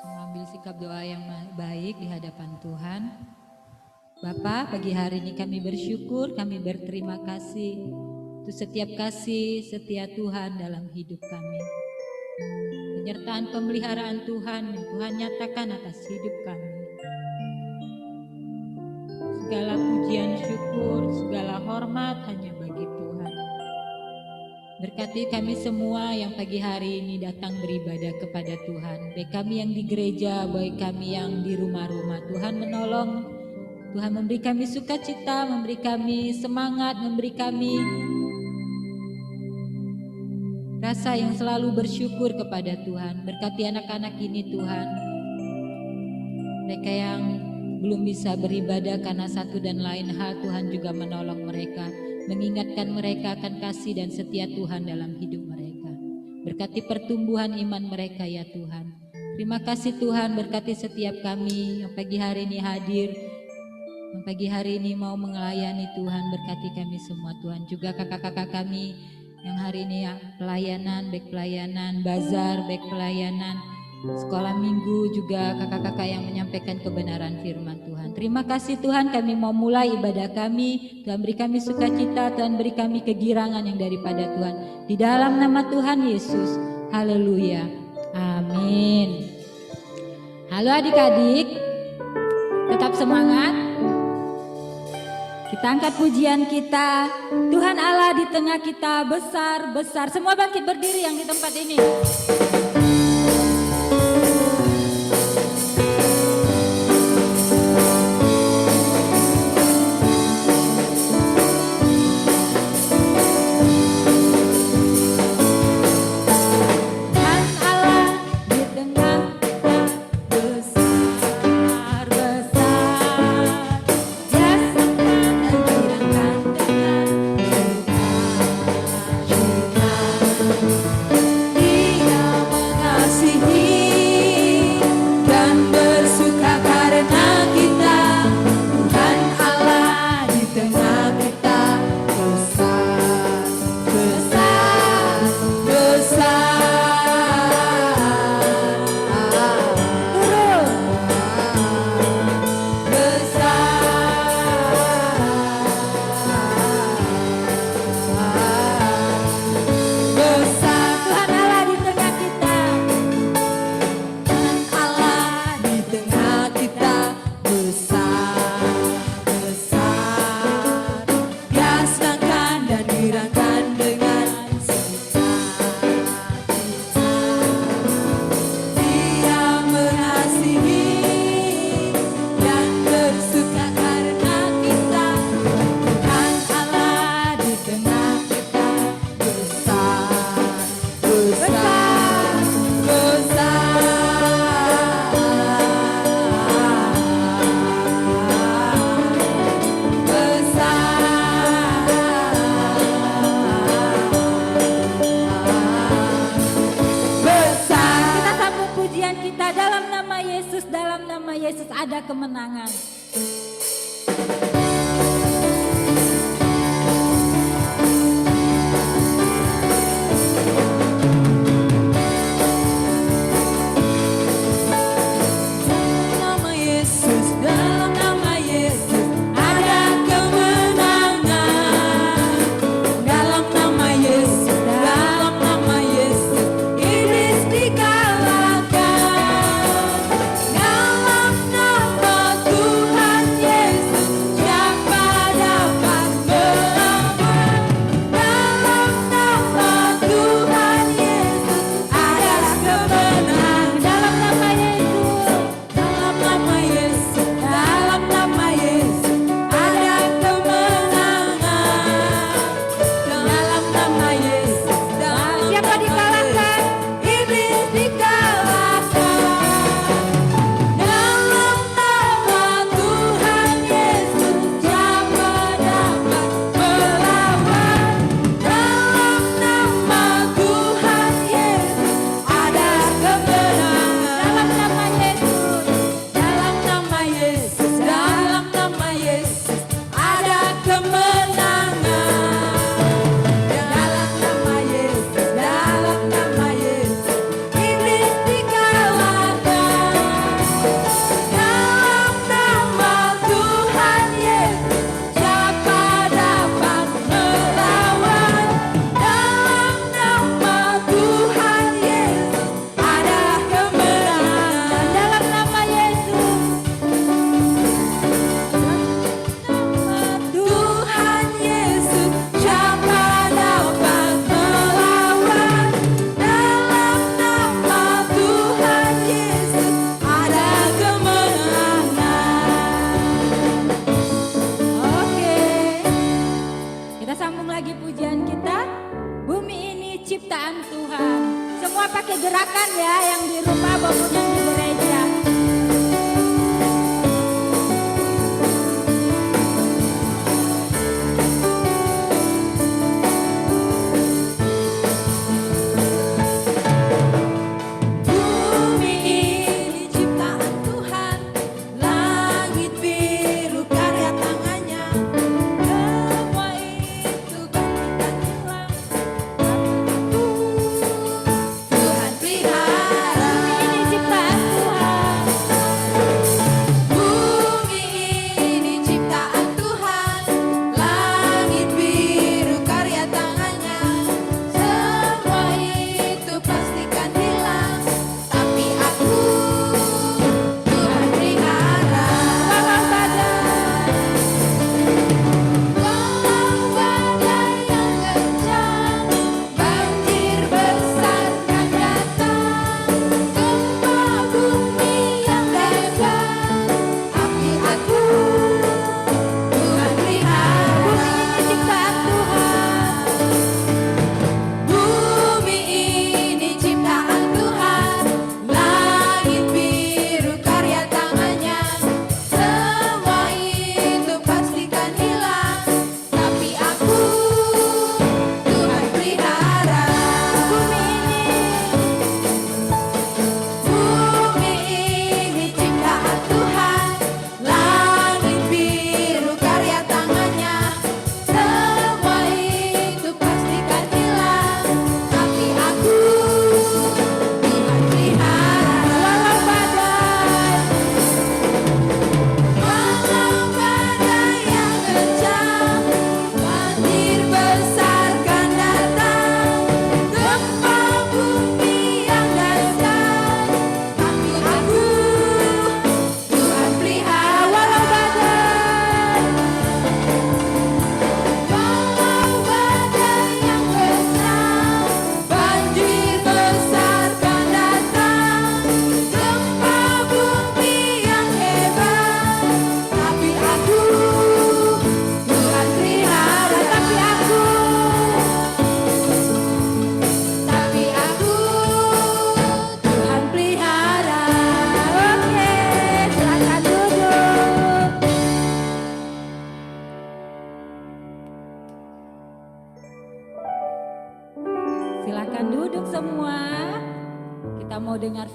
Mengambil sikap doa yang baik di hadapan Tuhan. Bapa, pagi hari ini kami bersyukur, kami berterima kasih untuk setiap kasih setia Tuhan dalam hidup kami. Penyertaan pemeliharaan Tuhan yang Tuhan nyatakan atas hidup kami. Segala pujian syukur, segala hormat hanya bagi Tuhan. Berkati kami semua yang pagi hari ini datang beribadah kepada Tuhan. Baik kami yang di gereja, baik kami yang di rumah-rumah. Tuhan menolong, Tuhan memberi kami sukacita, memberi kami semangat, memberi kami rasa yang selalu bersyukur kepada Tuhan. Berkati anak-anak ini Tuhan. Mereka yang belum bisa beribadah karena satu dan lain hal, Tuhan juga menolong mereka. Mengingatkan mereka akan kasih dan setia Tuhan dalam hidup mereka. Berkati pertumbuhan iman mereka ya Tuhan. Terima kasih Tuhan, berkati setiap kami yang pagi hari ini hadir, yang pagi hari ini mau melayani Tuhan. Berkati kami semua Tuhan. Juga kakak-kakak kami yang hari ini ya, pelayanan, baik pelayanan bazar, baik pelayanan sekolah minggu, juga kakak-kakak yang menyampaikan kebenaran firman Tuhan. Terima kasih Tuhan, kami mau mulai ibadah kami. Tuhan beri kami sukacita, Tuhan beri kami kegirangan yang daripada Tuhan. Di dalam nama Tuhan Yesus, haleluya, amin. Halo adik-adik, tetap semangat. Kita angkat pujian kita. Tuhan Allah di tengah kita besar-besar. Semua bangkit berdiri yang di tempat ini. Dalam nama Tuhan Yesus.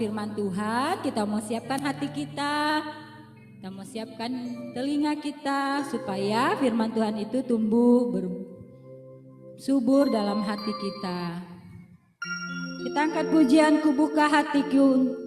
firman Tuhan, kita mau siapkan hati kita. Kita mau siapkan telinga kita supaya firman Tuhan itu tumbuh subur dalam hati kita. Kita angkat pujian, ku buka hatiku.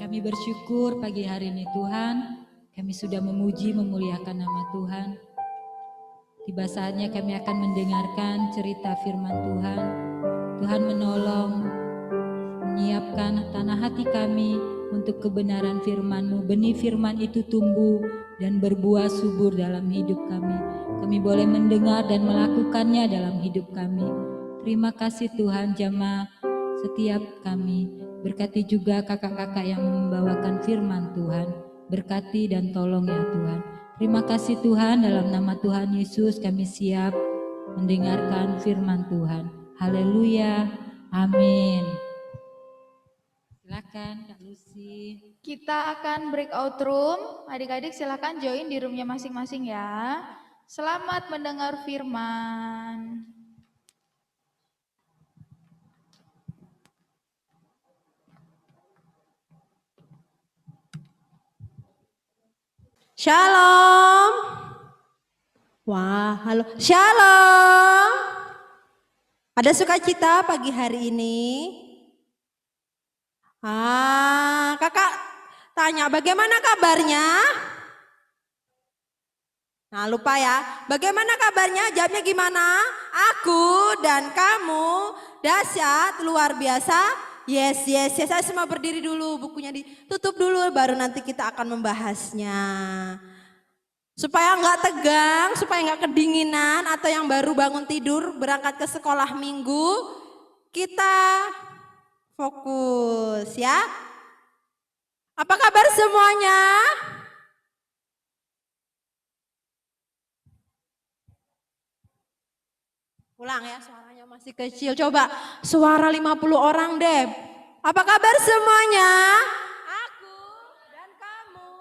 Kami bersyukur pagi hari ini Tuhan, kami sudah memuji memuliakan nama Tuhan. Tiba saatnya kami akan mendengarkan cerita firman Tuhan. Tuhan menolong, menyiapkan tanah hati kami untuk kebenaran firman-Mu. Benih firman itu tumbuh dan berbuah subur dalam hidup kami. Kami boleh mendengar dan melakukannya dalam hidup kami. Terima kasih Tuhan, jamah setiap kami. Berkati juga kakak-kakak yang membawakan firman Tuhan. Berkati dan tolong ya Tuhan. Terima kasih Tuhan, dalam nama Tuhan Yesus kami siap mendengarkan firman Tuhan. Haleluya, amin. Silakan Kak Lucy. Kita akan breakout room. Adik-adik silakan join di roomnya masing-masing ya. Selamat mendengar firman. Shalom. Wah, halo. Shalom. Ada sukacita pagi hari ini? Kakak tanya bagaimana kabarnya? Nah lupa ya, bagaimana kabarnya? Jawabnya gimana? Aku dan kamu dahsyat, luar biasa. Yes, yes, yes. Saya semua berdiri dulu, bukunya ditutup dulu, baru nanti kita akan membahasnya. Supaya nggak tegang, supaya nggak kedinginan, atau yang baru bangun tidur berangkat ke sekolah minggu, kita fokus ya. Apa kabar semuanya? Ulang ya, suaranya masih kecil. Coba suara 50 orang deh. Apa kabar semuanya? Aku dan kamu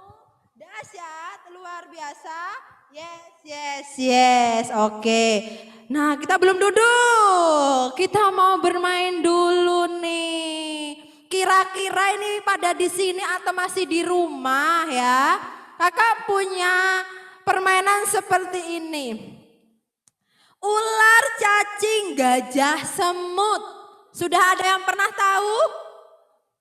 dahsyat, luar biasa. Yes, yes, yes. Oke. Nah, kita belum duduk. Kita mau bermain dulu nih. Kira-kira ini pada di sini atau masih di rumah ya? Kakak punya permainan seperti ini. Ular, cacing, gajah, semut. Sudah ada yang pernah tahu?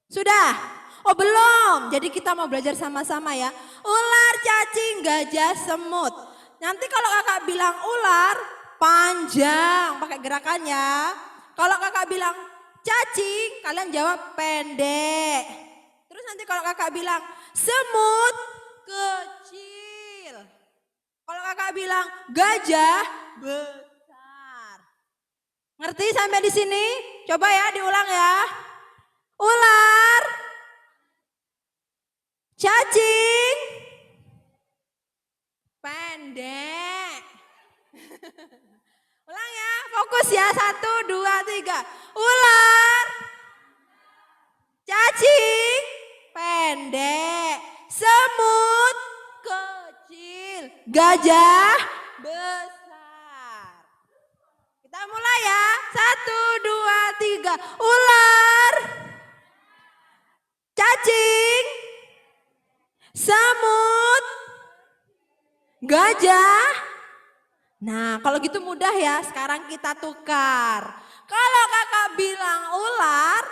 Sudah? Oh belum, jadi kita mau belajar sama-sama ya. Ular, cacing, gajah, semut. Nanti kalau kakak bilang ular, panjang, pakai gerakannya. Kalau kakak bilang cacing, kalian jawab pendek. Terus nanti kalau kakak bilang semut, kecil. Kalau kakak bilang gajah, besar. Ngerti sampai di sini? Coba ya diulang ya. Ular, cacing, pendek. Ulang ya, fokus ya. 1, 2, 3. Ular, cacing, pendek. Semut, kecil. Gajah, besar. Kita mulai ya. 1, 2, 3. Ular, cacing, semut, gajah. Nah kalau gitu mudah ya, sekarang kita tukar. Kalau kakak bilang ular,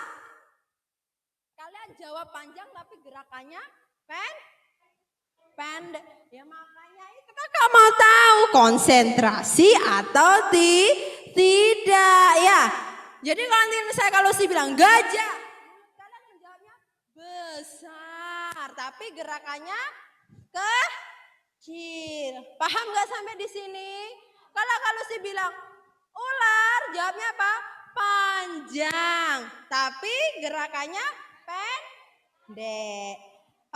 kalian jawab panjang tapi gerakannya pendek. Ya makanya itu kakak mau tahu konsentrasi atau tidak ya. Jadi kalau nanti misalnya kalau si bilang gajah, kalian menjawabnya besar tapi gerakannya kecil. Paham nggak sampai di sini? Kalau si bilang ular, jawabnya apa? Panjang tapi gerakannya pendek.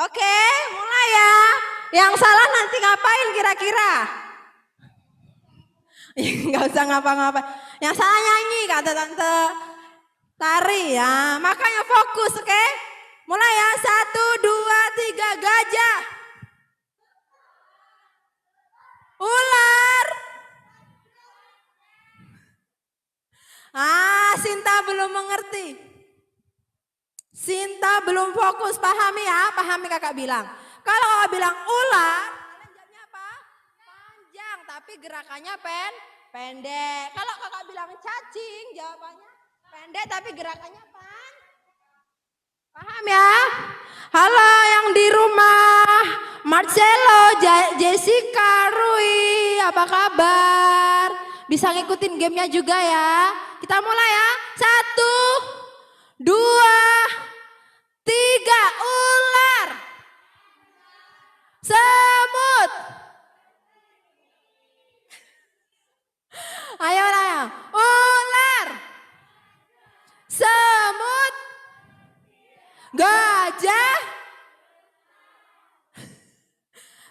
Oke, mulai ya. Yang salah nanti ngapain kira-kira? Nggak usah ngapa-ngapa. Yang salah nyanyi kata tante Tari ya. Makanya fokus, oke? Mulai ya. 1, 2, 3. Gajah. Ular. Sinta belum mengerti. Sinta belum fokus, pahami ya, pahami kakak bilang. Kalau kakak bilang ular, kalian jawabnya apa? Panjang, tapi gerakannya pendek. Kalau kakak bilang cacing, jawabannya pendek, tapi gerakannya paham ya? Halo yang di rumah, Marcelo, Jessica, Rui, apa kabar? Bisa ngikutin gamenya juga ya. Kita mulai ya, 1, 2, 3. Ular, semut, ayo ular, semut, gajah,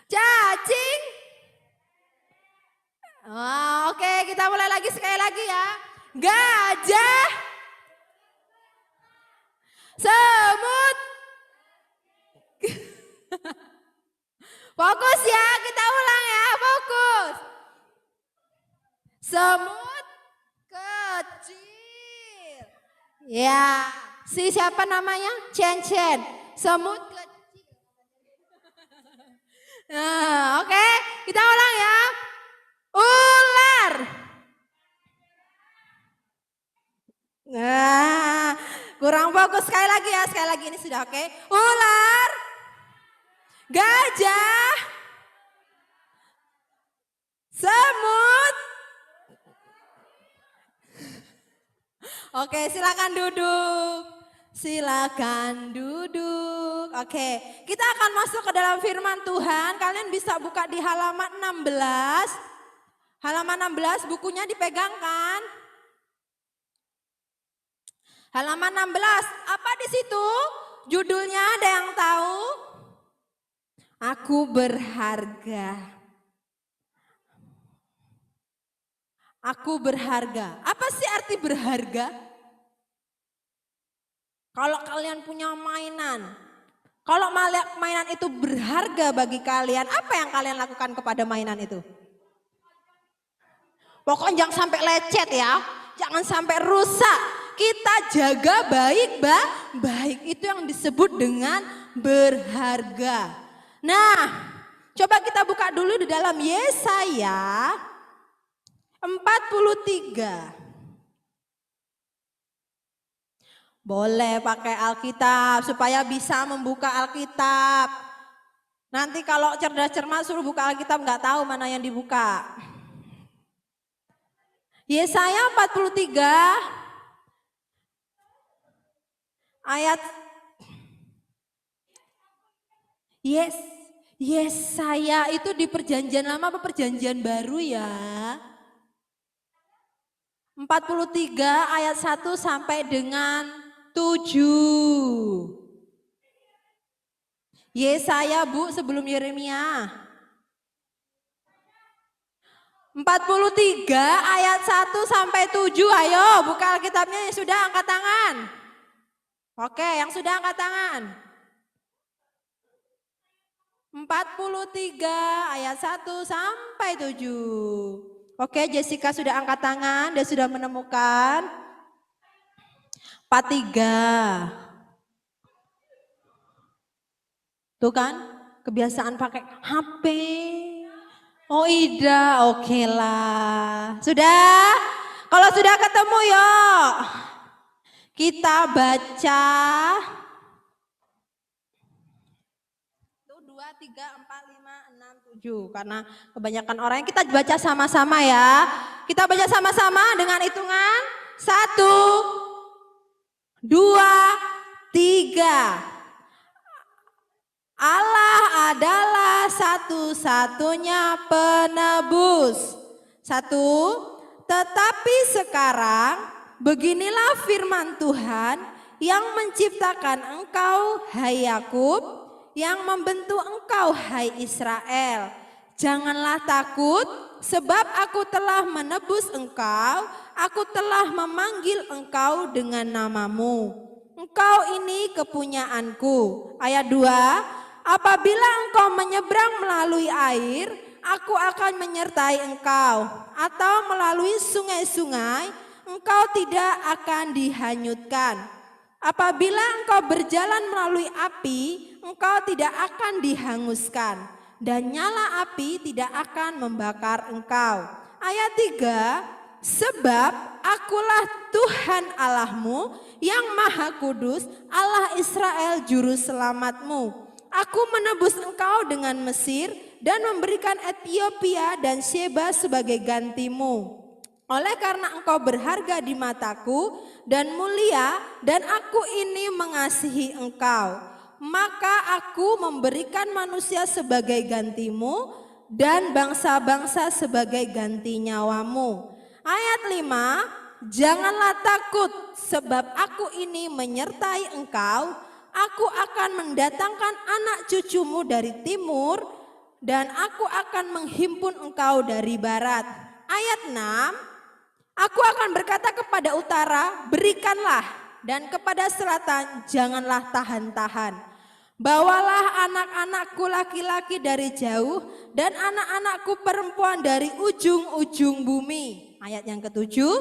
cacing. Oke, kita mulai lagi sekali lagi ya. Gajah, semut. Fokus ya, kita ulang ya, fokus. Semut kecil. Ya, si siapa namanya? Chen. Semut kecil. Nah, oke, kita ulang ya. Ular. Nah, kurang fokus sekali lagi ya, sekali lagi ini sudah oke. Ular, gajah, Oke, silakan duduk. Silakan duduk. Oke, kita akan masuk ke dalam firman Tuhan. Kalian bisa buka di halaman 16. Halaman 16 bukunya dipegang kan? Halaman 16. Apa di situ? Judulnya ada yang tahu? Aku berharga. Aku berharga. Apa sih arti berharga? Kalau kalian punya mainan, kalau mainan itu berharga bagi kalian, apa yang kalian lakukan kepada mainan itu? Pokoknya jangan sampai lecet ya, jangan sampai rusak. Kita jaga baik. Itu yang disebut dengan berharga. Nah, coba kita buka dulu di dalam Yesaya 43. Boleh pakai Alkitab supaya bisa membuka Alkitab. Nanti kalau cerdas cermat suruh buka Alkitab nggak tahu mana yang dibuka. Yesaya 43 ayat Yesaya itu di perjanjian lama apa perjanjian baru ya? 43 ayat 1 sampai dengan 7. Yesaya Bu sebelum Yeremia. 43 ayat 1 sampai 7. Ayo buka Alkitabnya yang sudah angkat tangan. Oke, yang sudah angkat tangan. 43 ayat 1 sampai 7. Oke, Jessica sudah angkat tangan, dia sudah menemukan. 43. Tuh kan, kebiasaan pakai HP. Oh Ida, oke lah. Sudah? Kalau sudah ketemu yuk. Kita baca. 2, 3, 4, 5, 6, 7. Karena kebanyakan orang yang kita baca sama-sama ya. Kita baca sama-sama dengan hitungan 1, 2, 3. Allah adalah satu-satunya penebus. 1. Tetapi sekarang beginilah firman Tuhan yang menciptakan engkau hai Yakub, yang membentuk engkau hai Israel. Janganlah takut sebab aku telah menebus engkau, aku telah memanggil engkau dengan namamu. Engkau ini kepunyaanku. Ayat 2. Apabila engkau menyeberang melalui air, aku akan menyertai engkau. Atau melalui sungai-sungai, engkau tidak akan dihanyutkan. Apabila engkau berjalan melalui api, engkau tidak akan dihanguskan. Dan nyala api tidak akan membakar engkau. Ayat 3, sebab akulah Tuhan Allahmu yang maha kudus, Allah Israel juru selamatmu. Aku menebus engkau dengan Mesir dan memberikan Ethiopia dan Sheba sebagai gantimu. Oleh karena engkau berharga di mataku dan mulia dan aku ini mengasihi engkau, maka aku memberikan manusia sebagai gantimu dan bangsa-bangsa sebagai ganti nyawamu. Ayat 5, janganlah takut sebab aku ini menyertai engkau. Aku akan mendatangkan anak cucumu dari timur dan aku akan menghimpun engkau dari barat. Ayat 6, aku akan berkata kepada utara, berikanlah, dan kepada selatan, janganlah tahan-tahan. Bawalah anak-anakku laki-laki dari jauh dan anak-anakku perempuan dari ujung-ujung bumi. Ayat yang ketujuh,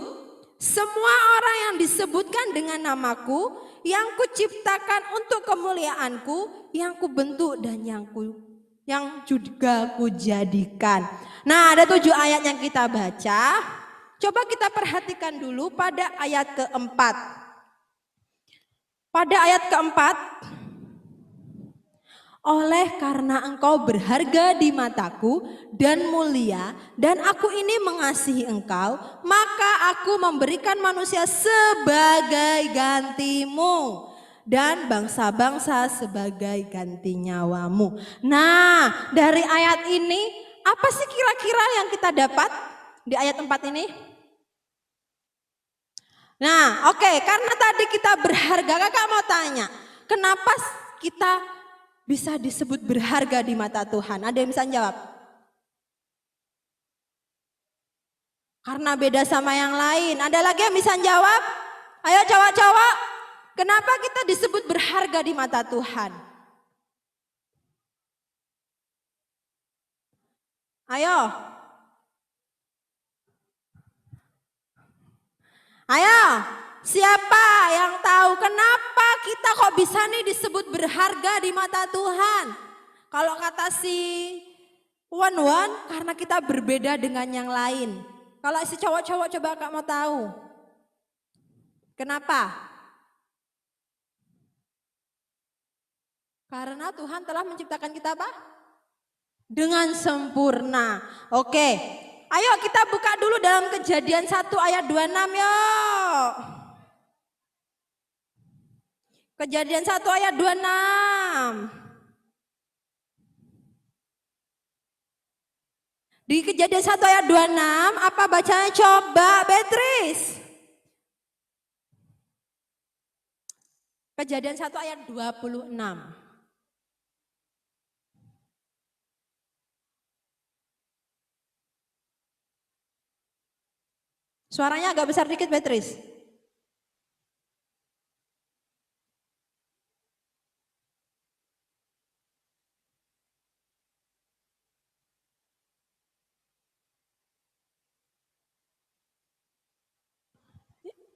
semua orang yang disebutkan dengan namaku, yang kuciptakan untuk kemuliaanku, yang kubentuk dan yang juga kujadikan. Nah, ada 7 ayat yang kita baca. Coba kita perhatikan dulu pada ayat keempat. Pada ayat keempat, oleh karena engkau berharga di mataku dan mulia, dan aku ini mengasihi engkau, maka aku memberikan manusia sebagai gantimu dan bangsa-bangsa sebagai ganti nyawamu. Nah, dari ayat ini apa sih kira-kira yang kita dapat di ayat 4 ini? Nah, oke, karena tadi kita berharga, kakak mau tanya, kenapa kita bisa disebut berharga di mata Tuhan? Ada yang bisa jawab? Karena beda sama yang lain. Ada lagi yang bisa jawab? Ayo cowok-cowok, kenapa kita disebut berharga di mata Tuhan? Ayo. Ayo, siapa yang tahu kenapa kita kok bisa nih disebut berharga di mata Tuhan? Kalau kata si Wan, karena kita berbeda dengan yang lain. Kalau si cowok-cowok coba kak mau tahu. Kenapa? Karena Tuhan telah menciptakan kita apa? Dengan sempurna. Oke, ayo kita buka dulu dalam Kejadian 1 ayat 26 yuk. Kejadian 1 ayat 26. Di Kejadian 1 ayat 26 apa bacanya coba Beatrice? Kejadian 1 ayat 26. Suaranya agak besar dikit Beatrice.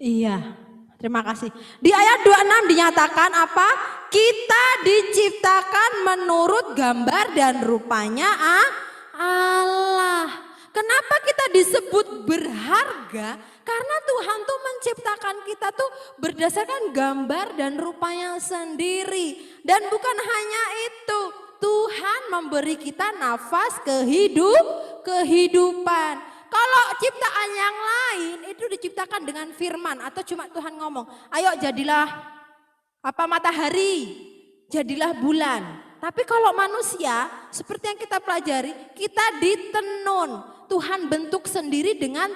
Iya, terima kasih. Di ayat 26 dinyatakan apa? Kita diciptakan menurut gambar dan rupanya Allah. Kenapa kita disebut berharga? Karena Tuhan tuh menciptakan kita tuh berdasarkan gambar dan rupanya sendiri. Dan bukan hanya itu, Tuhan memberi kita nafas kehidupan. Kalau ciptaan yang lain itu diciptakan dengan firman atau cuma Tuhan ngomong, ayo jadilah apa matahari, jadilah bulan. Tapi kalau manusia seperti yang kita pelajari, kita ditenun. Tuhan bentuk sendiri dengan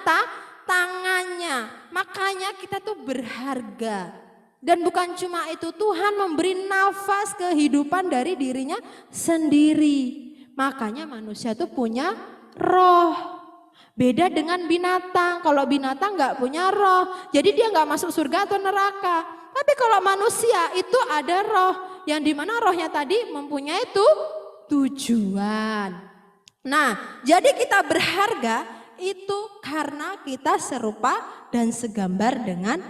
tangannya. Makanya kita tuh berharga. Dan bukan cuma itu, Tuhan memberi nafas kehidupan dari dirinya sendiri. Makanya manusia tuh punya roh. Beda dengan binatang, kalau binatang nggak punya roh, jadi dia nggak masuk surga atau neraka. Tapi kalau manusia itu ada roh, yang dimana rohnya tadi mempunyai tujuan. Nah, jadi kita berharga itu karena kita serupa dan segambar dengan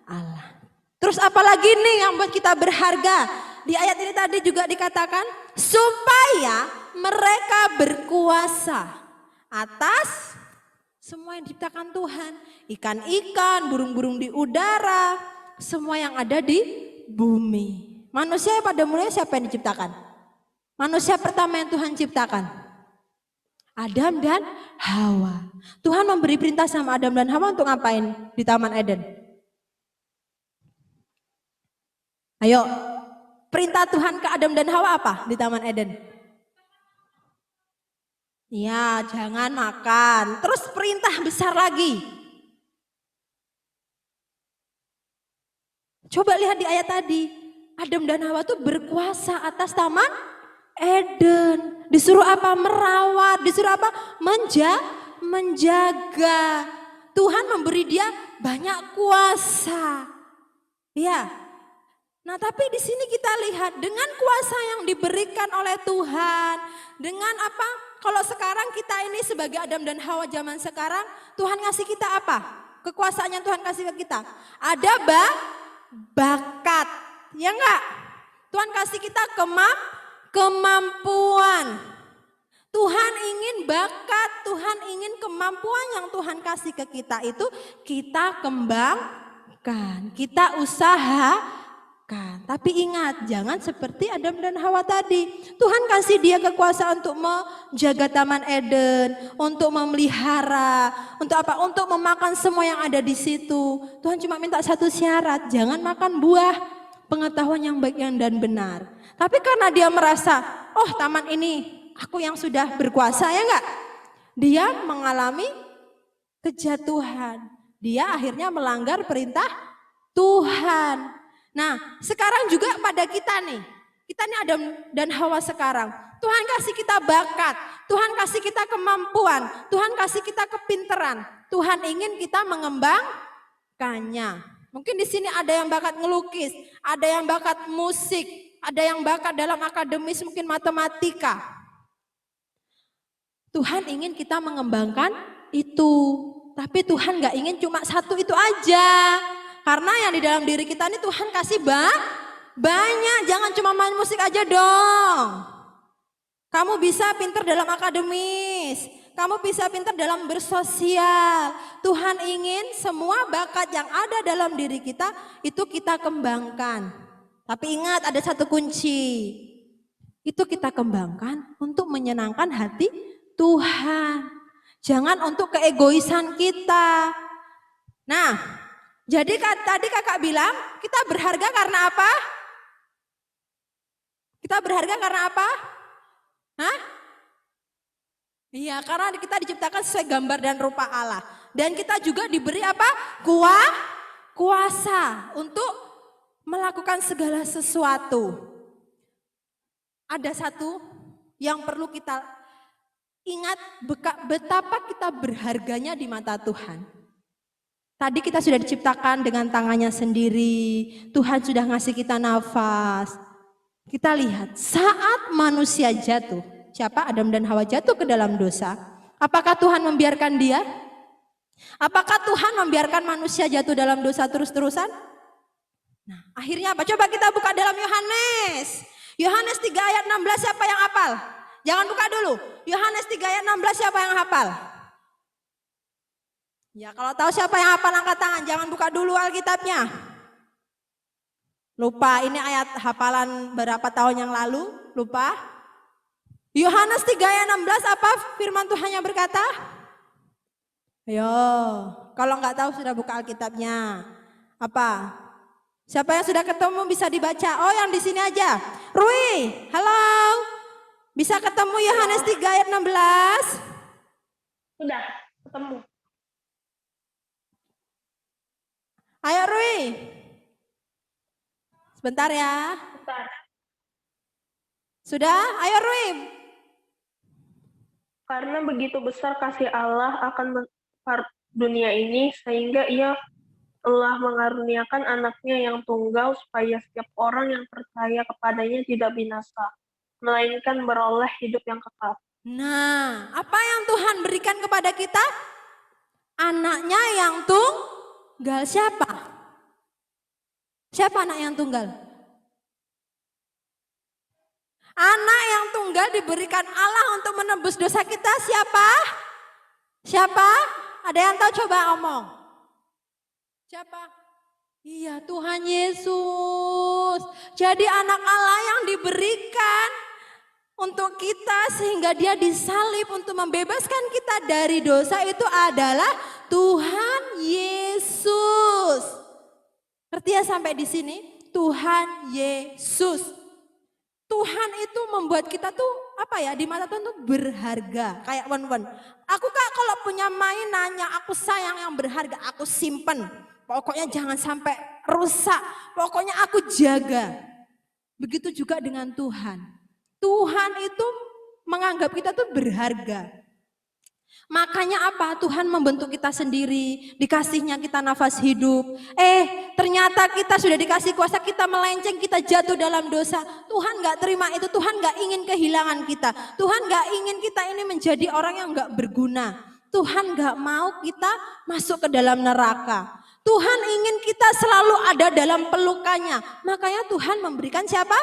Allah. Terus apalagi nih yang buat kita berharga? Di ayat ini tadi juga dikatakan supaya mereka berkuasa atas semua yang diciptakan Tuhan, ikan-ikan, burung-burung di udara, semua yang ada di bumi. Manusia pada mulanya siapa yang diciptakan? Manusia pertama yang Tuhan ciptakan, Adam dan Hawa. Tuhan memberi perintah sama Adam dan Hawa untuk ngapain di Taman Eden? Ayo, perintah Tuhan ke Adam dan Hawa apa di Taman Eden? Ya, jangan makan. Terus perintah besar lagi. Coba lihat di ayat tadi. Adam dan Hawa tuh berkuasa atas Taman Eden. Disuruh apa? Merawat. Disuruh apa? Menjaga. Tuhan memberi dia banyak kuasa. Ya. Nah, tapi di sini kita lihat dengan kuasa yang diberikan oleh Tuhan, dengan apa? Kalau sekarang kita ini sebagai Adam dan Hawa zaman sekarang, Tuhan ngasih kita apa? Kekuasaan yang Tuhan kasih ke kita. Ada bakat, ya enggak? Tuhan kasih kita kemampuan. Tuhan ingin bakat, Tuhan ingin kemampuan yang Tuhan kasih ke kita itu kita kembangkan, kita Tapi ingat, jangan seperti Adam dan Hawa tadi. Tuhan kasih dia kekuasaan untuk menjaga Taman Eden, untuk memelihara, untuk apa? Untuk memakan semua yang ada di situ. Tuhan cuma minta satu syarat, jangan makan buah pengetahuan yang baik dan benar. Tapi karena dia merasa, oh taman ini aku yang sudah berkuasa ya enggak? Dia mengalami kejatuhan. Dia akhirnya melanggar perintah Tuhan. Nah, sekarang juga pada kita nih Adam dan Hawa sekarang. Tuhan kasih kita bakat, Tuhan kasih kita kemampuan, Tuhan kasih kita kepinteran. Tuhan ingin kita mengembangkannya. Mungkin di sini ada yang bakat ngelukis, ada yang bakat musik, ada yang bakat dalam akademis, mungkin matematika. Tuhan ingin kita mengembangkan itu, tapi Tuhan gak ingin cuma satu itu aja. Karena yang di dalam diri kita ini Tuhan kasih banyak, jangan cuma main musik aja dong. Kamu bisa pintar dalam akademis, kamu bisa pintar dalam bersosial. Tuhan ingin semua bakat yang ada dalam diri kita itu kita kembangkan. Tapi ingat ada satu kunci, itu kita kembangkan untuk menyenangkan hati Tuhan. Jangan untuk keegoisan kita. Nah, jadi tadi kakak bilang kita berharga karena apa? Kita berharga karena apa? Hah? Iya, karena kita diciptakan sesuai gambar dan rupa Allah. Dan kita juga diberi apa? Kuasa untuk melakukan segala sesuatu. Ada satu yang perlu kita ingat, betapa kita berharganya di mata Tuhan. Tadi kita sudah diciptakan dengan tangannya sendiri, Tuhan sudah ngasih kita nafas. Kita lihat saat manusia jatuh, siapa? Adam dan Hawa jatuh ke dalam dosa. Apakah Tuhan membiarkan dia? Apakah Tuhan membiarkan manusia jatuh dalam dosa terus-terusan? Nah, akhirnya apa? Coba kita buka dalam Yohanes. Yohanes 3 ayat 16, siapa yang hafal? Jangan buka dulu. Yohanes 3 ayat 16, siapa yang hafal? Ya, kalau tahu siapa yang hafal angkat tangan, jangan buka dulu Alkitabnya. Lupa, ini ayat hafalan berapa tahun yang lalu, lupa. Yohanes 3 ayat 16, apa firman Tuhan yang berkata? Ayo, kalau nggak tahu sudah buka Alkitabnya. Apa? Siapa yang sudah ketemu bisa dibaca? Oh, yang di sini aja. Rui, halo. Bisa ketemu Yohanes 3 ayat 16? Sudah, ketemu. Ayo Rui. Sebentar ya. Bentar. Sudah? Ayo Rui. Karena begitu besar kasih Allah akan dunia ini, sehingga ia telah mengaruniakan anaknya yang tunggal, supaya setiap orang yang percaya kepadanya tidak binasa, melainkan beroleh hidup yang kekal. Nah, apa yang Tuhan berikan kepada kita? Anaknya yang tunggal. Siapa? Siapa anak yang tunggal? Anak yang tunggal diberikan Allah untuk menebus dosa kita. Siapa? Siapa? Ada yang tahu? Coba omong. Siapa? Iya, Tuhan Yesus. Jadi anak Allah yang diberikan untuk kita sehingga dia disalib untuk membebaskan kita dari dosa itu adalah Tuhan Yesus. Ngerti ya sampai di sini? Tuhan Yesus. Tuhan itu membuat kita tuh apa ya, di mata Tuhan tuh berharga. Kayak Wan-Wan. Aku Kak kalau punya mainan yang aku sayang yang berharga, aku simpen. Pokoknya jangan sampai rusak. Pokoknya aku jaga. Begitu juga dengan Tuhan. Tuhan itu menganggap kita tuh berharga. Makanya apa? Tuhan membentuk kita sendiri, dikasihnya kita nafas hidup. Ternyata kita sudah dikasih kuasa, kita melenceng, kita jatuh dalam dosa. Tuhan gak terima itu, Tuhan gak ingin kehilangan kita. Tuhan gak ingin kita ini menjadi orang yang gak berguna. Tuhan gak mau kita masuk ke dalam neraka. Tuhan ingin kita selalu ada dalam pelukannya. Makanya Tuhan memberikan siapa?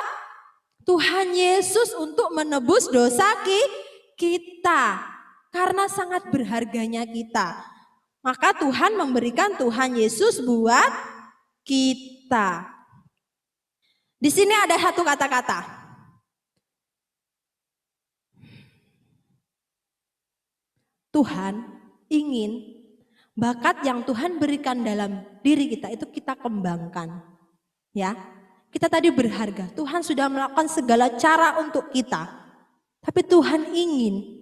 Tuhan Yesus untuk menebus dosa kita. Karena sangat berharganya kita. Maka Tuhan memberikan Tuhan Yesus buat kita. Di sini ada satu kata-kata. Tuhan ingin bakat yang Tuhan berikan dalam diri kita itu kita kembangkan. Ya, kita tadi berharga. Tuhan sudah melakukan segala cara untuk kita. Tapi Tuhan ingin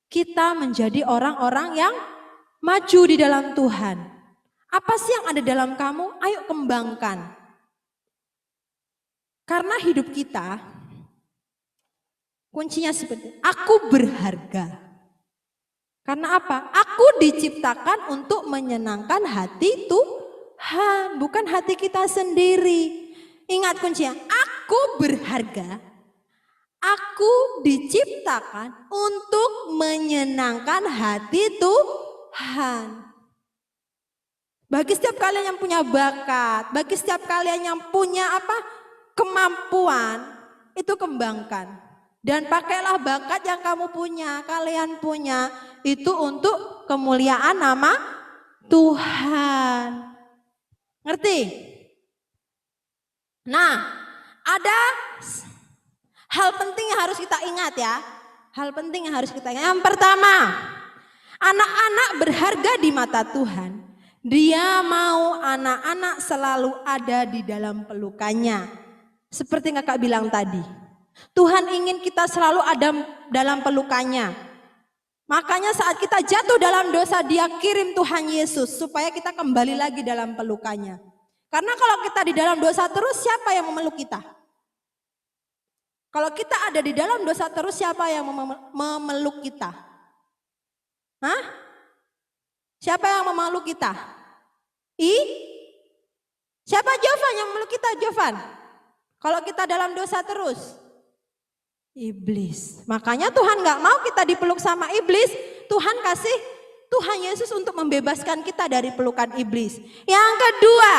kita menjadi orang-orang yang maju di dalam Tuhan. Apa sih yang ada dalam kamu? Ayo kembangkan. Karena hidup kita, kuncinya seperti aku berharga. Karena apa? Aku diciptakan untuk menyenangkan hati Tuhan, bukan hati kita sendiri. Ingat kuncinya, aku berharga. Aku diciptakan untuk menyenangkan hati Tuhan. Bagi setiap kalian yang punya bakat, bagi setiap kalian yang punya kemampuan, itu kembangkan. Dan pakailah bakat yang kamu punya, kalian punya, itu untuk kemuliaan nama Tuhan. Ngerti? Nah, ada hal penting yang harus kita ingat ya. Hal penting yang harus kita ingat. Yang pertama, anak-anak berharga di mata Tuhan. Dia mau anak-anak selalu ada di dalam pelukannya. Seperti yang kakak bilang tadi. Tuhan ingin kita selalu ada dalam pelukannya. Makanya saat kita jatuh dalam dosa, Dia kirim Tuhan Yesus supaya kita kembali lagi dalam pelukannya. Karena kalau kita di dalam dosa terus, siapa yang memeluk kita? Kalau kita ada di dalam dosa terus, siapa yang memeluk kita? Hah? Siapa yang memeluk kita? Siapa Jovan yang memeluk kita, Jovan? Kalau kita dalam dosa terus? Iblis. Makanya Tuhan gak mau kita dipeluk sama iblis. Tuhan kasih Tuhan Yesus untuk membebaskan kita dari pelukan iblis. Yang kedua,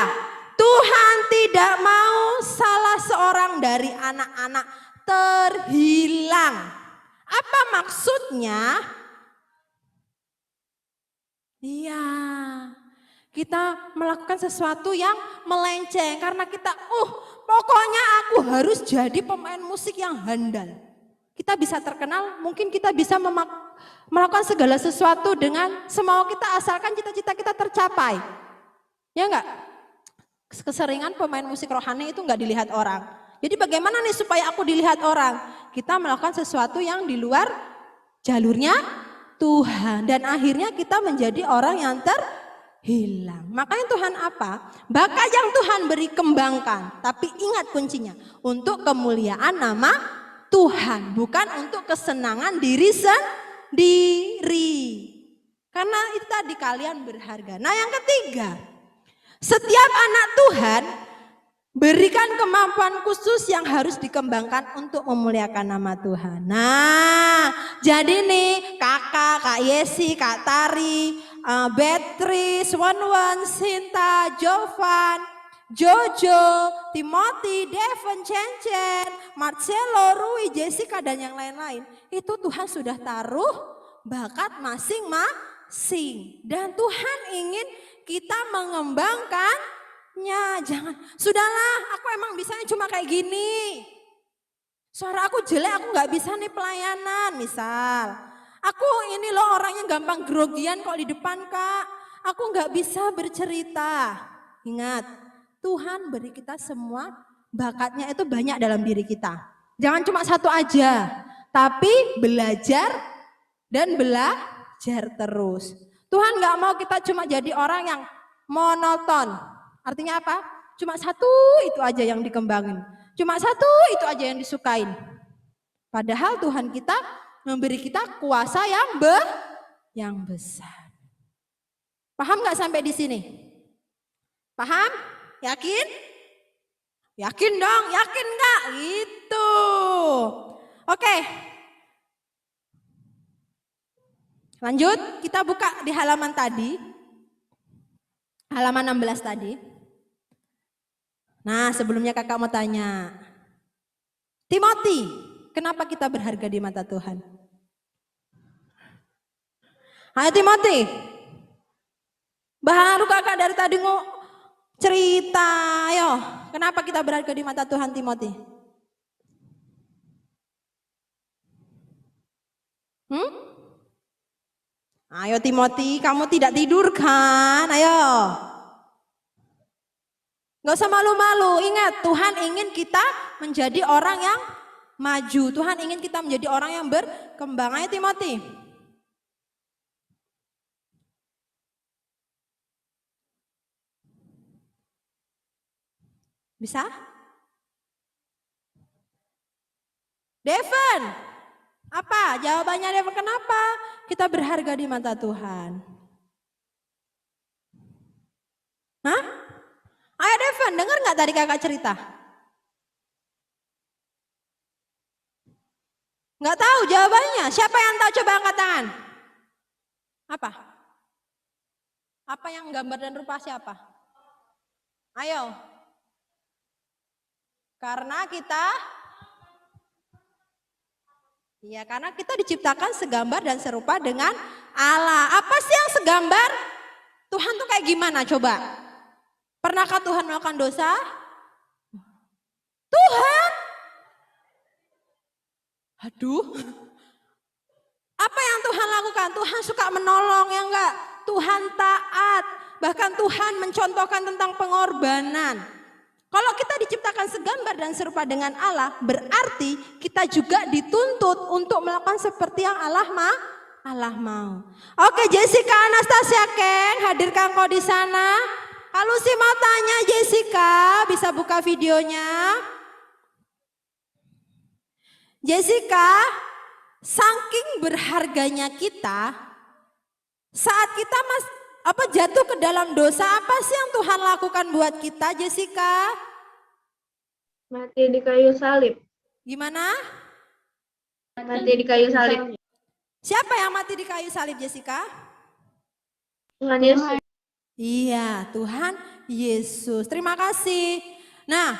Tuhan tidak mau salah seorang dari anak-anak terhilang. Apa maksudnya? Iya, kita melakukan sesuatu yang melenceng karena kita, pokoknya aku harus jadi pemain musik yang handal. Kita bisa terkenal, mungkin kita bisa melakukan segala sesuatu dengan semau kita asalkan cita-cita kita tercapai. Ya enggak? Keseringan pemain musik rohani itu enggak dilihat orang. Jadi bagaimana nih supaya aku dilihat orang? Kita melakukan sesuatu yang di luar jalurnya Tuhan. Dan akhirnya kita menjadi orang yang terhilang. Makanya Tuhan apa? Bakat yang Tuhan beri kembangkan. Tapi ingat kuncinya, untuk kemuliaan nama Tuhan, bukan untuk kesenangan diri sendiri. Karena itu tadi kalian berharga. Nah yang ketiga, setiap anak Tuhan berikan kemampuan khusus yang harus dikembangkan untuk memuliakan nama Tuhan. Nah jadi nih Kak Yesi, Kak Tari, Beatrice, Wanwan, Sinta, Jovan, Jojo, Timothy, Devon, Chen, Marcelo, Rui, Jessica dan yang lain-lain. Itu Tuhan sudah taruh bakat masing-masing. Dan Tuhan ingin kita mengembangkannya. Jangan, sudahlah aku emang bisanya cuma kayak gini. Suara aku jelek, aku gak bisa nih pelayanan misal. Aku ini loh orangnya gampang grogian kok di depan Kak. Aku gak bisa bercerita. Ingat. Tuhan beri kita semua bakatnya itu banyak dalam diri kita. Jangan cuma satu aja, tapi belajar dan belajar terus. Tuhan gak mau kita cuma jadi orang yang monoton. Artinya apa? Cuma satu itu aja yang dikembangin. Cuma satu itu aja yang disukain. Padahal Tuhan kita memberi kita kuasa yang besar. Paham gak sampai di sini? Paham? Yakin? Yakin dong, yakin gak? Gitu. Oke. Lanjut, kita buka di halaman tadi. Halaman 16 tadi. Nah, sebelumnya kakak mau tanya. Timothy, kenapa kita berharga di mata Tuhan? Hai Timothy. Baru kakak dari tadi Cerita, ayo. Kenapa kita berharga di mata Tuhan, Timothy? Ayo Timothy, kamu tidak tidur kan? Ayo. Gak usah malu-malu, ingat Tuhan ingin kita menjadi orang yang maju. Tuhan ingin kita menjadi orang yang berkembang. Ayo Timothy. Bisa? Devon, apa jawabannya Devon? Kenapa kita berharga di mata Tuhan? Hah? Ayo Devon, dengar nggak tadi kakak cerita? Nggak tahu jawabannya. Siapa yang tahu? Coba angkat tangan. Apa? Apa yang gambar dan rupa siapa? Ayo. Karena kita diciptakan segambar dan serupa dengan Allah. Apa sih yang segambar? Tuhan tuh kayak gimana coba? Pernahkah Tuhan melakukan dosa? Tuhan. Aduh. Apa yang Tuhan lakukan? Tuhan suka menolong, ya enggak? Tuhan taat. Bahkan Tuhan mencontohkan tentang pengorbanan. Kalau kita diciptakan segambar dan serupa dengan Allah, berarti kita juga dituntut untuk melakukan seperti yang Allah mau. Oke, Jessica Anastasia Keng, hadirkan kau di sana. Halo sih mau tanya Jessica, bisa buka videonya. Jessica, saking berharganya kita, saat kita jatuh ke dalam dosa, apa sih yang Tuhan lakukan buat kita, Jessica? Mati di kayu salib. Gimana? Mati di kayu salib. Siapa yang mati di kayu salib, Jessica? Tuhan Yesus. Iya, Tuhan Yesus. Terima kasih. Nah,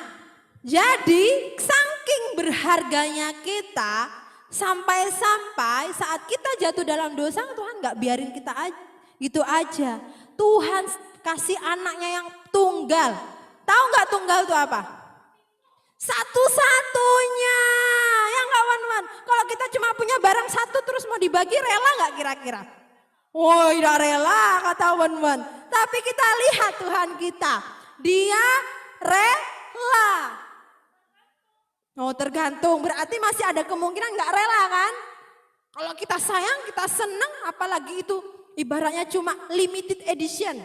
jadi saking berharganya kita, sampai-sampai saat kita jatuh dalam dosa, Tuhan gak biarin kita gitu aja. Tuhan kasih anaknya yang tunggal. Tahu gak tunggal itu apa? Satu-satunya. Ya gak Wan-Wan? Kalau kita cuma punya barang satu terus mau dibagi, rela gak kira-kira? Woi, tidak rela kata Wan-Wan. Tapi kita lihat Tuhan kita. Dia rela. Oh, tergantung. Berarti masih ada kemungkinan gak rela kan? Kalau kita sayang, kita senang, apalagi itu ibaratnya cuma limited edition.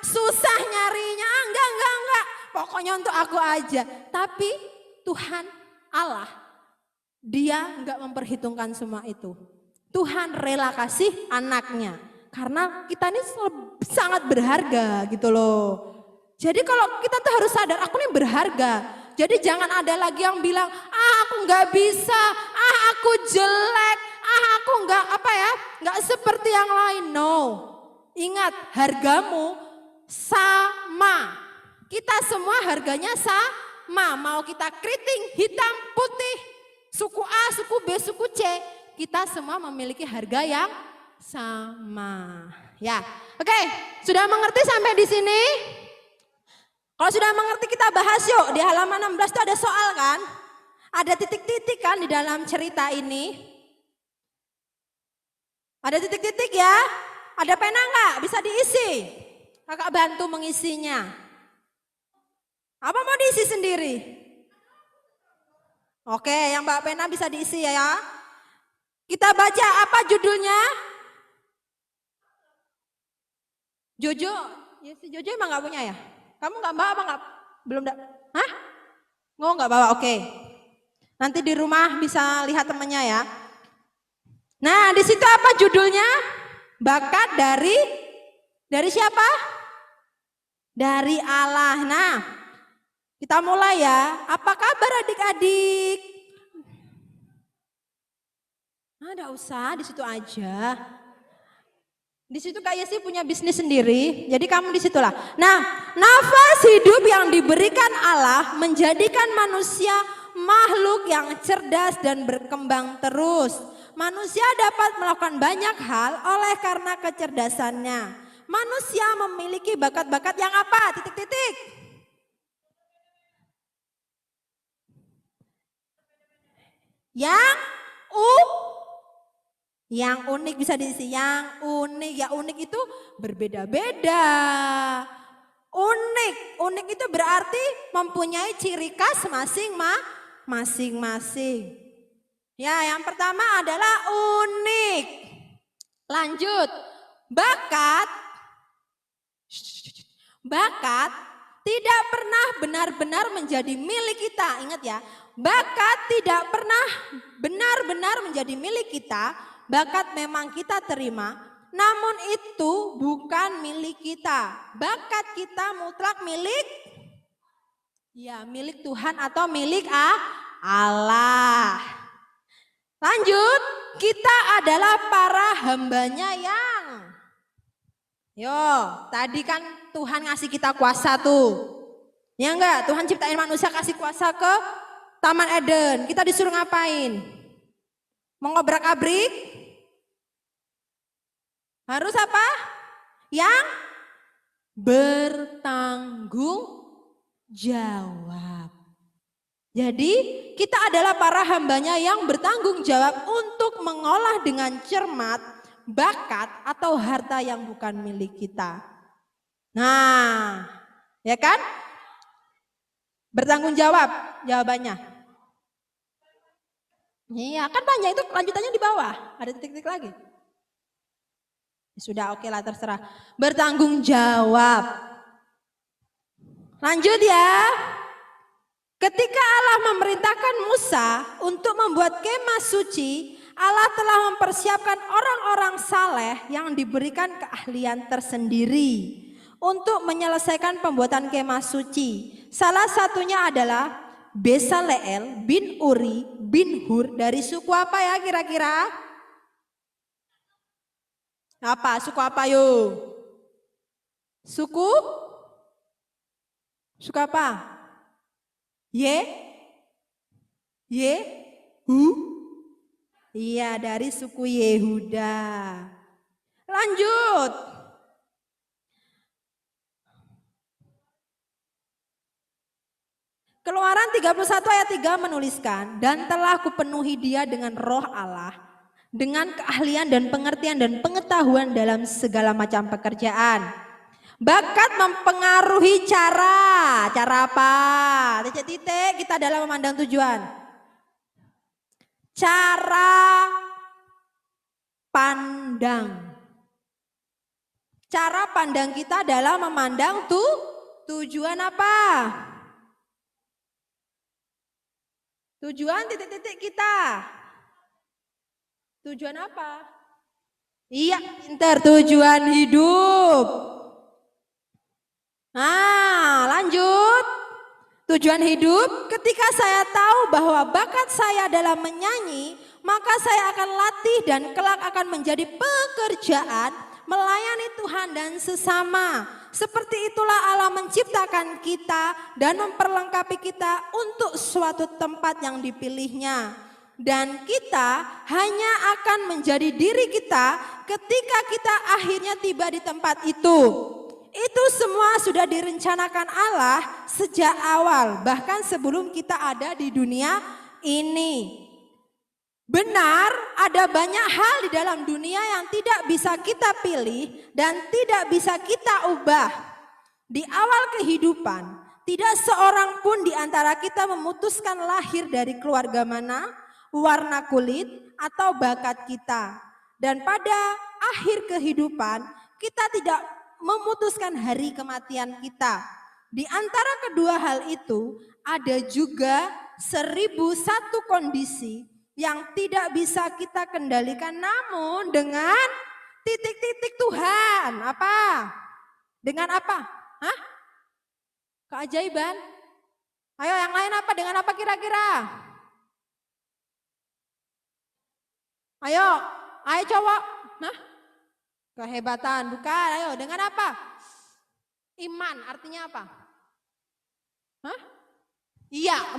Susah nyarinya. Enggak. Pokoknya untuk aku aja. Tapi Tuhan Allah, dia enggak memperhitungkan semua itu. Tuhan rela kasih anaknya. Karena kita ini sangat berharga gitu loh. Jadi kalau kita tuh harus sadar, aku ini berharga. Jadi jangan ada lagi yang bilang, aku nggak bisa, aku jelek, aku nggak seperti yang lain. No, ingat hargamu sama. Kita semua harganya sama. Mau kita keriting, hitam, putih, suku A, suku B, suku C, kita semua memiliki harga yang sama. Ya, oke, sudah mengerti sampai di sini? Kalau sudah mengerti kita bahas yuk, di halaman 16 itu ada soal kan? Ada titik-titik kan di dalam cerita ini? Ada titik-titik ya? Ada pena nggak? Bisa diisi? Kakak bantu mengisinya. Apa mau diisi sendiri? Oke, yang Mbak pena bisa diisi ya. Kita baca apa judulnya? Jojo? Ya, si Jojo emang nggak punya ya? Kamu nggak bawa apa nggak? Belum hah? Nggak bawa, oke. Nanti di rumah bisa lihat temennya ya. Nah di situ apa judulnya? Bakat dari siapa? Dari Allah. Nah kita mulai ya. Apa kabar adik-adik? Nggak usah di situ aja. Di situ Kak Yesi punya bisnis sendiri, jadi kamu di situlah. Nah, nafas hidup yang diberikan Allah menjadikan manusia makhluk yang cerdas dan berkembang terus. Manusia dapat melakukan banyak hal oleh karena kecerdasannya. manusia memiliki bakat-bakat yang apa? Titik-titik. Yang unik bisa diisi. Yang unik, ya unik itu berbeda-beda. Unik itu berarti mempunyai ciri khas masing-masing. Ya, yang pertama adalah unik. Lanjut, bakat tidak pernah benar-benar menjadi milik kita. Ingat ya, bakat tidak pernah benar-benar menjadi milik kita. Bakat memang kita terima, namun itu bukan milik kita. Bakat kita mutlak milik Tuhan atau milik Allah. Lanjut, kita adalah para hambanya yang tadi kan Tuhan ngasih kita kuasa tuh. Ya enggak, Tuhan ciptain manusia kasih kuasa ke Taman Eden. Kita disuruh ngapain? Mengobrak-abrik? Harus apa? Yang bertanggung jawab. Jadi kita adalah para hambanya yang bertanggung jawab untuk mengolah dengan cermat bakat atau harta yang bukan milik kita. Nah, ya kan? Bertanggung jawab jawabannya. Iya, kan panjang itu lanjutannya di bawah. Ada titik-titik lagi. Sudah oke lah terserah. Bertanggung jawab. Lanjut ya. Ketika Allah memerintahkan Musa untuk membuat kemah suci, Allah telah mempersiapkan orang-orang saleh yang diberikan keahlian tersendiri untuk menyelesaikan pembuatan kemah suci. Salah satunya adalah Bezaleel bin Uri bin Hur dari suku apa ya kira-kira? Apa? Suku apa yuk? Suku apa? Iya, dari suku Yehuda. Lanjut. Keluaran 31 ayat 3 menuliskan, dan telah kupenuhi dia dengan roh Allah, dengan keahlian dan pengertian dan pengetahuan dalam segala macam pekerjaan. Bakat mempengaruhi cara apa? Titik-titik kita dalam memandang tujuan. Cara pandang. Cara pandang kita dalam memandang tujuan apa? Tujuan titik-titik kita. Tujuan apa? Iya, pintar, tujuan hidup. Nah, lanjut. Tujuan hidup, ketika saya tahu bahwa bakat saya adalah menyanyi, maka saya akan latih dan kelak akan menjadi pekerjaan melayani Tuhan dan sesama. Seperti itulah Allah menciptakan kita dan memperlengkapi kita untuk suatu tempat yang dipilihnya. Dan kita hanya akan menjadi diri kita ketika kita akhirnya tiba di tempat itu. Itu semua sudah direncanakan Allah sejak awal, bahkan sebelum kita ada di dunia ini. Benar, ada banyak hal di dalam dunia yang tidak bisa kita pilih dan tidak bisa kita ubah. Di awal kehidupan, tidak seorang pun di antara kita memutuskan lahir dari keluarga mana, warna kulit, atau bakat kita. Dan pada akhir kehidupan, kita tidak memutuskan hari kematian kita. Di antara kedua hal itu, ada juga 1001 kondisi yang tidak bisa kita kendalikan, namun dengan titik-titik Tuhan. Apa? Dengan apa? Hah? Keajaiban? Ayo yang lain apa? Dengan apa kira-kira? Ayo cowok. Hah? Kehebatan, bukan. Ayo, dengan apa? Iman, artinya apa? Hah? Iya,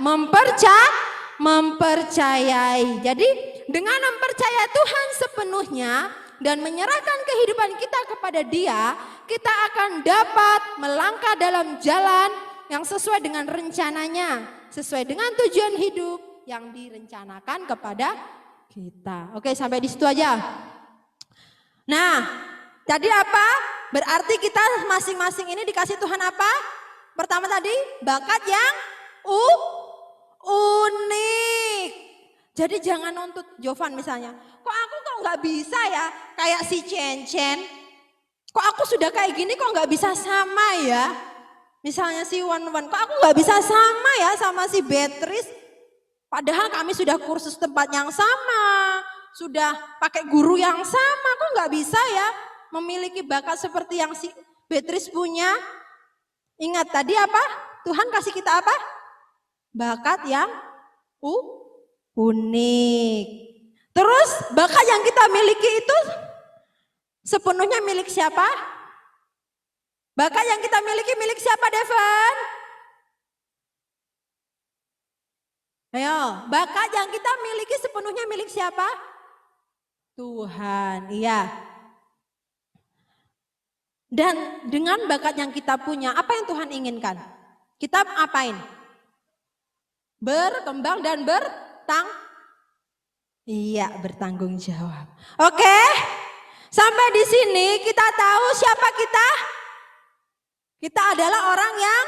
mempercayai. Jadi dengan mempercayai Tuhan sepenuhnya dan menyerahkan kehidupan kita kepada Dia, kita akan dapat melangkah dalam jalan yang sesuai dengan rencananya, sesuai dengan tujuan hidup yang direncanakan kepada kita. Oke, sampai di situ aja. Nah, tadi apa? Berarti kita masing-masing ini dikasih Tuhan apa? Pertama tadi, bakat yang unik. Jadi jangan nuntut Jovan misalnya, kok aku nggak bisa ya kayak si Chen. Kok aku sudah kayak gini kok nggak bisa sama ya? Misalnya si Wan, kok aku nggak bisa sama ya sama si Beatrice? Padahal kami sudah kursus tempat yang sama, sudah pakai guru yang sama, kok nggak bisa ya memiliki bakat seperti yang si Beatrice punya? Ingat tadi apa? Tuhan kasih kita apa? Bakat yang unik. Terus bakat yang kita miliki itu sepenuhnya milik siapa? Bakat yang kita miliki milik siapa, Devon? Ayo, bakat yang kita miliki sepenuhnya milik siapa? Tuhan, iya. Dan dengan bakat yang kita punya, apa yang Tuhan inginkan? Kita apain? Berkembang dan bertanggung jawab. Oke, sampai di sini kita tahu siapa kita? Kita adalah orang yang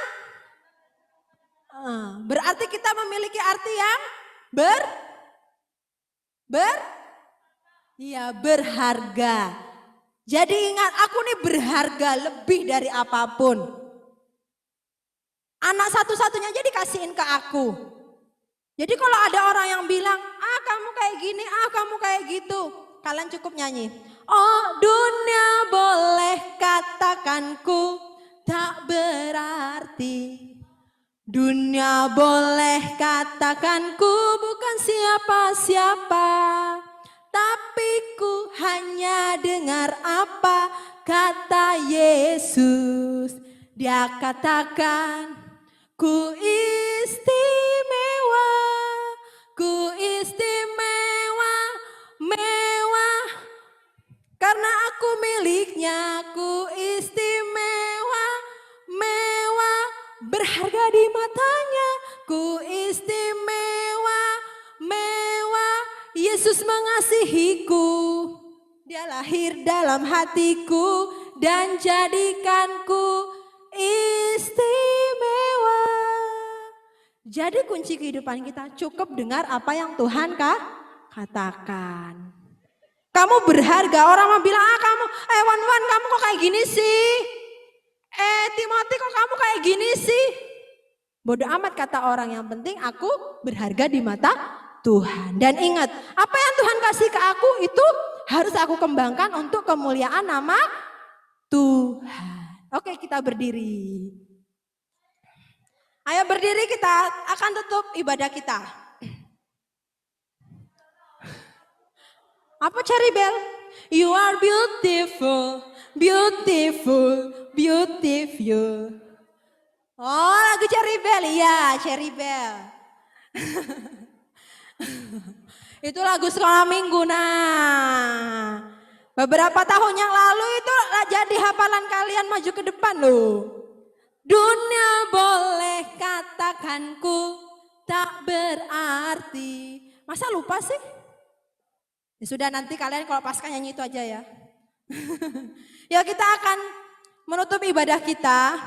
berarti kita memiliki arti yang berharga. Jadi ingat, aku nih berharga lebih dari apapun. Anak satu-satunya aja dikasihin ke aku. Jadi kalau ada orang yang bilang, kamu kayak gini, kamu kayak gitu. Kalian cukup nyanyi. Oh, dunia boleh katakanku tak berarti. Dunia boleh katakanku bukan siapa-siapa. Tapi ku hanya dengar apa kata Yesus. Dia katakan, ku istimewa, mewah. Karena aku miliknya, ku istimewa, mewah. Berharga di matanya, ku istimewa, mewah. Yesus mengasihiku, Dia lahir dalam hatiku dan jadikanku istimewa. Jadi kunci kehidupan kita cukup dengar apa yang Tuhan katakan. Kamu berharga. Orang mau bilang, kamu, Wan, kamu kok kayak gini sih? Timothy kok kamu kayak gini sih? Bodoh amat kata orang, yang penting aku berharga di mata Tuhan. Dan ingat, apa yang Tuhan kasih ke aku itu harus aku kembangkan untuk kemuliaan nama Tuhan. Oke, kita berdiri. Ayo berdiri, kita akan tutup ibadah kita. Apa Cherry Bell? You are beautiful, beautiful, beautiful. Oh, lagu Cherry Bell, iya Cherry Bell. Itu lagu sekolah minggu. Nah, beberapa tahun yang lalu itu jadi hafalan kalian maju ke depan loh. Dunia boleh katakanku tak berarti. Masa lupa sih? Ya sudah, nanti kalian kalau pasca nyanyi itu aja ya. Ya, kita akan menutup ibadah kita.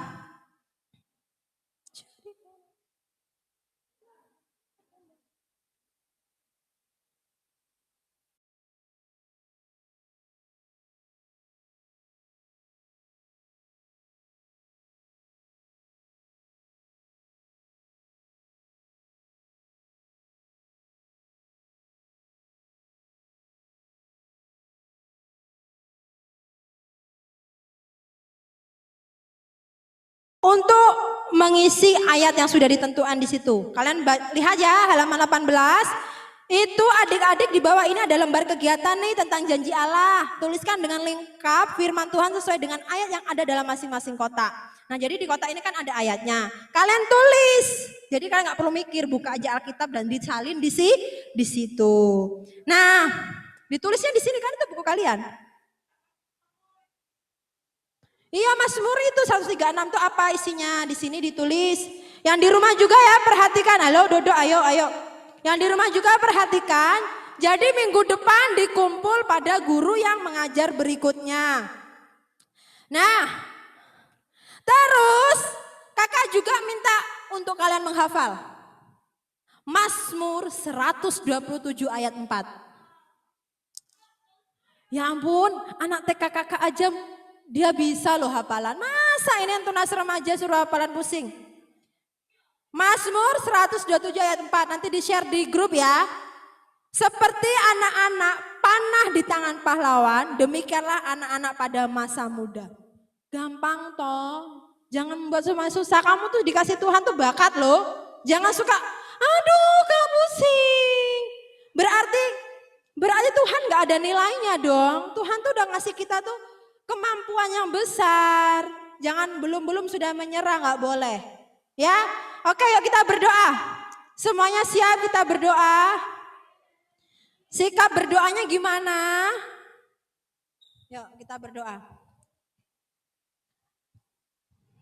Untuk mengisi ayat yang sudah ditentukan di situ. Kalian lihat ya halaman 18. Itu adik-adik di bawah ini ada lembar kegiatan nih tentang janji Allah. Tuliskan dengan lengkap firman Tuhan sesuai dengan ayat yang ada dalam masing-masing kotak. Nah, jadi di kotak ini kan ada ayatnya. Kalian tulis. Jadi kalian nggak perlu mikir, buka aja Alkitab dan disalin di situ. Nah, ditulisnya di sini kan, itu buku kalian. Iya, Mazmur itu 136 itu apa isinya? Di sini ditulis. Yang di rumah juga ya perhatikan. Halo Dodo, ayo. Yang di rumah juga perhatikan. Jadi minggu depan dikumpul pada guru yang mengajar berikutnya. Nah, terus kakak juga minta untuk kalian menghafal. Mazmur 127 ayat 4. Ya ampun, anak TK kakak aja dia bisa loh hafalan. Masa ini yang tunas remaja suruh hafalan pusing. Mazmur 127 ayat 4 nanti di-share di grup ya. Seperti anak-anak panah di tangan pahlawan, demikianlah anak-anak pada masa muda. Gampang toh. Jangan membuat semua susah. Kamu tuh dikasih Tuhan tuh bakat loh. Jangan suka, aduh kamu pusing. Berarti Tuhan gak ada nilainya dong. Tuhan tuh udah ngasih kita tuh kemampuan yang besar. Jangan belum sudah menyerah, gak boleh. Ya, oke yuk kita berdoa. Semuanya siap kita berdoa. Sikap berdoanya gimana? Yuk kita berdoa.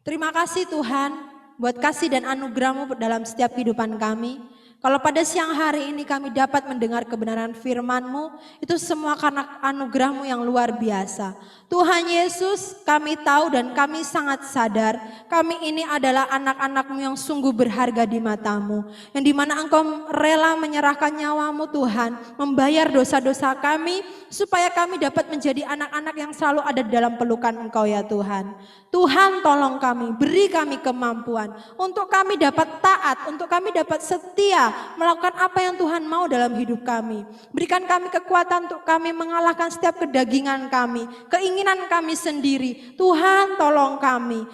Terima kasih Tuhan buat kasih dan anugerah-Mu dalam setiap kehidupan kami. Kalau pada siang hari ini kami dapat mendengar kebenaran firman-Mu, itu semua karena anugerah-Mu yang luar biasa. Tuhan Yesus, kami tahu dan kami sangat sadar, kami ini adalah anak-anak-Mu yang sungguh berharga di mata-Mu. Yang dimana Engkau rela menyerahkan nyawa-Mu Tuhan, membayar dosa-dosa kami, supaya kami dapat menjadi anak-anak yang selalu ada di dalam pelukan Engkau ya Tuhan. Tuhan tolong kami, beri kami kemampuan untuk kami dapat taat, untuk kami dapat setia melakukan apa yang Tuhan mau dalam hidup kami. Berikan kami kekuatan untuk kami mengalahkan setiap kedagingan kami, keinginan kami sendiri. Tuhan tolong kami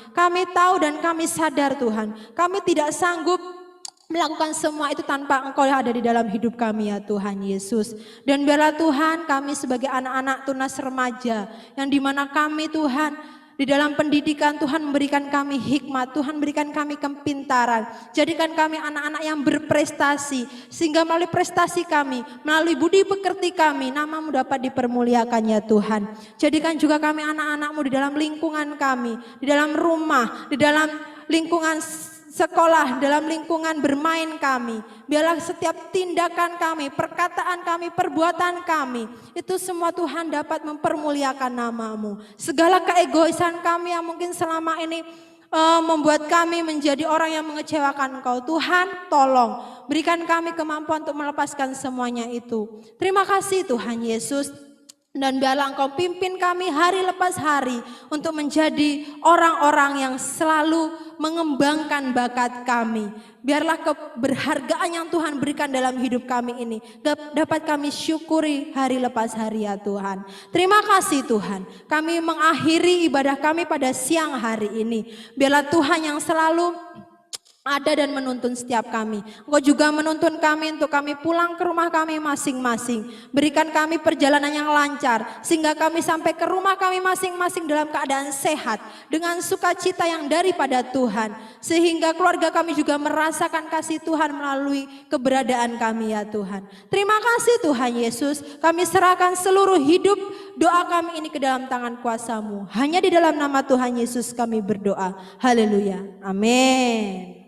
tahu dan kami sadar Tuhan, kami tidak sanggup melakukan semua itu tanpa Engkau yang ada di dalam hidup kami ya Tuhan Yesus. Dan biarlah Tuhan kami sebagai anak-anak tunas remaja yang dimana kami Tuhan di dalam pendidikan Tuhan memberikan kami hikmat, Tuhan berikan kami kepintaran. Jadikan kami anak-anak yang berprestasi, sehingga melalui prestasi kami, melalui budi pekerti kami, nama-Mu dapat dipermuliakan ya Tuhan. Jadikan juga kami anak-anak-Mu di dalam lingkungan kami, di dalam rumah, di dalam lingkungan sekolah, dalam lingkungan bermain kami. Biarlah setiap tindakan kami, perkataan kami, perbuatan kami, itu semua Tuhan dapat mempermuliakan nama-Mu. Segala keegoisan kami yang mungkin selama ini membuat kami menjadi orang yang mengecewakan Engkau, Tuhan tolong berikan kami kemampuan untuk melepaskan semuanya itu. Terima kasih Tuhan Yesus. Dan biarlah Engkau pimpin kami hari lepas hari untuk menjadi orang-orang yang selalu mengembangkan bakat kami. Biarlah keberhargaan yang Tuhan berikan dalam hidup kami ini dapat kami syukuri hari lepas hari ya Tuhan. Terima kasih Tuhan. Kami mengakhiri ibadah kami pada siang hari ini. Biarlah Tuhan yang selalu ada dan menuntun setiap kami. Engkau juga menuntun kami untuk kami pulang ke rumah kami masing-masing. Berikan kami perjalanan yang lancar, sehingga kami sampai ke rumah kami masing-masing dalam keadaan sehat, dengan sukacita yang daripada Tuhan. Sehingga keluarga kami juga merasakan kasih Tuhan melalui keberadaan kami ya Tuhan. Terima kasih Tuhan Yesus, kami serahkan seluruh hidup doa kami ini ke dalam tangan kuasa-Mu. Hanya di dalam nama Tuhan Yesus kami berdoa. Haleluya. Amin.